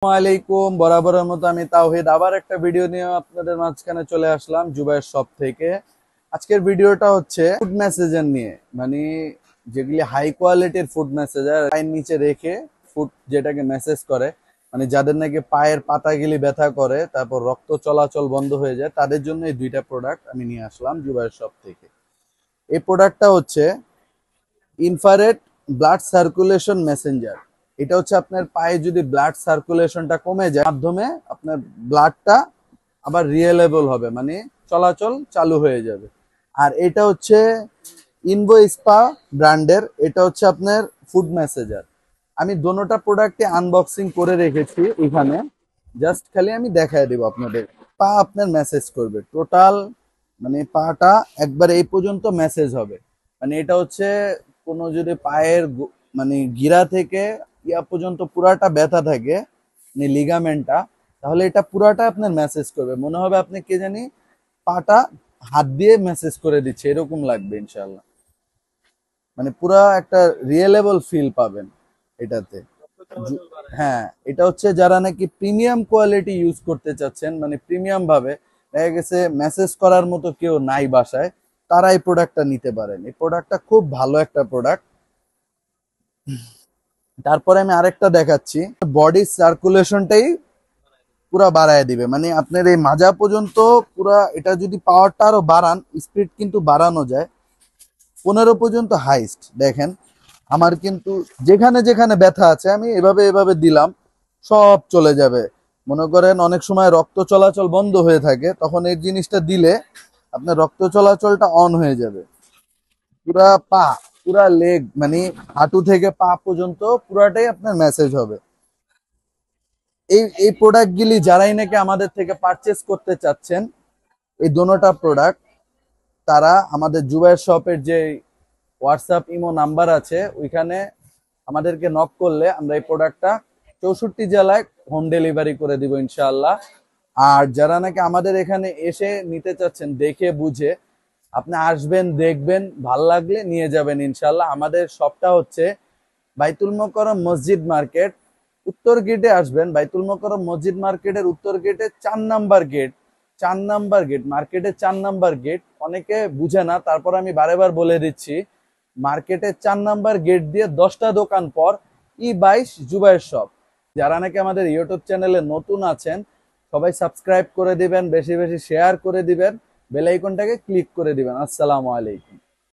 আসসালামাইকুম, বরাবরের মতো আমি তাওহিদ আবার একটা ভিডিও নিয়ে আপনাদের মাঝখানে চলে আসলাম জুবাইর শপ থেকে। আজকের ভিডিওটা হচ্ছে ফুড মেসেঞ্জার নিয়ে, মানে যেগুলি হাই কোয়ালিটির ফুড মেসেঞ্জার পায়ের নিচে রেখে ফুড যেটাকে মেসেজ করে, মানে যাদের নাকি পায়ের পাতাগুলি ব্যথা করে, তারপর রক্ত চলাচল বন্ধ হয়ে যায়, তাদের জন্য এই দুইটা প্রোডাক্ট আমি নিয়ে আসলাম জুবাইর শপ থেকে। এই প্রোডাক্টটা হচ্ছে ইনফ্রারেড ব্লাড সার্কুলেশন মেসেঞ্জার। এটা হচ্ছে আপনার পায়ে যদি ব্লাড সার্কুলেশনটা কমে যায়, মাধ্যমে আপনার ব্লাডটা আবার রিয়েলেবল হবে, মানে চলাচল চালু হয়ে যাবে। আর এটা হচ্ছে ইনভো স্পা ব্র্যান্ডের, এটা হচ্ছে আপনার ফুড মেসেঞ্জার। আমি দোনোটা প্রোডাক্টে আনবক্সিং করে রেখেছি এখানে, জাস্ট খালি আমি দেখায় দেবো আপনাদের। পা আপনার মেসেজ করবে টোটাল, মানে পাটা একবার এই পর্যন্ত মেসেজ হবে। মানে এটা হচ্ছে কোনো যদি পায়ের মানে গিরা থেকে ইয়া পর্যন্ত পুরাটা ব্যথা থাকে, মানে লিগামেন্টটা, তাহলে এটা পুরাটা আপনার মেসেজ করবে, মনে হবে আপনি কে জানি পাটা হাত দিয়ে মেসেজ করে দিচ্ছে, এরকম লাগবে ইনশাল্লাহ। মানে পুরা একটা রিয়েলেবল ফিল পাবেন এটাতে। হ্যাঁ, এটা হচ্ছে যারা নাকি প্রিমিয়াম কোয়ালিটি ইউজ করতে চাচ্ছেন, মানে প্রিমিয়াম ভাবে, দেখা গেছে মেসেজ করার মতো কেউ নাই বাসায়, তারা এই প্রোডাক্টটা নিতে পারেন। এই প্রোডাক্টটা খুব ভালো একটা প্রোডাক্ট। তারপরে আমি আরেকটা দেখাচ্ছি, বডি সার্কুলেশনটাই পুরা বাড়ায় দিবে, মানে আপনার এই মাজা পর্যন্ত পুরা। এটা যদি পাওয়ারটা আরো বাড়ান, স্পিড কিন্তু বাড়ানো যায় 15 পর্যন্ত হাইস্ট। দেখেন আমার কিন্তু যেখানে যেখানে ব্যথা আছে আমি এভাবে এভাবে দিলাম, সব চলে যাবে। মনে করেন অনেক সময় রক্ত চলাচল বন্ধ হয়ে থাকে, তখন এই জিনিসটা দিলে আপনার রক্ত চলাচলটা অন হয়ে যাবে। পুরা পা, পুরা লেগ, মানে হাঁটু থেকে পা পর্যন্ত পুরাটাই আপনার মেসেজ হবে। এই এই প্রোডাক্টগুলি যারাই নাকি আমাদের থেকে পারচেস করতে চাচ্ছেন, এই দোনোটা প্রোডাক্ট, তারা আমাদের জুবাইর শপের যে হোয়াটসঅ্যাপ ইমো নাম্বার আছে ওইখানে আমাদেরকে নক করলে আমরা এই প্রোডাক্টটা 64 জেলায় হোম ডেলিভারি করে দিব ইনশাআল্লাহ। আর যারা নাকি আমাদের এখানে এসে নিতে চাচ্ছেন, দেখে বুঝে আপনি আসবেন, দেখবেন, ভাল লাগলে নিয়ে যাবেন ইনশাআল্লাহ। আমাদের শপটা হচ্ছে বাইতুল মোকাররম মসজিদ মার্কেট, উত্তর গেটে আসবেন। বাইতুল মোকাররম মসজিদ মার্কেটের উত্তর গেটে 4 নাম্বার গেট, 4 নাম্বার গেট, মার্কেটের 4 নাম্বার গেট। অনেকে বুঝে না, তারপর আমি বারেবার বলে দিচ্ছি, মার্কেটের 4 নাম্বার গেট দিয়ে 10টা দোকান পর E22 জুবাইর শপ। যারা নাকি আমাদের ইউটিউব চ্যানেলে নতুন আছেন, সবাই সাবস্ক্রাইব করে দিবেন, বেশি বেশি শেয়ার করে দিবেন, বেল আইকনটাকে ক্লিক করে দিবেন। আসসালামু আলাইকুম।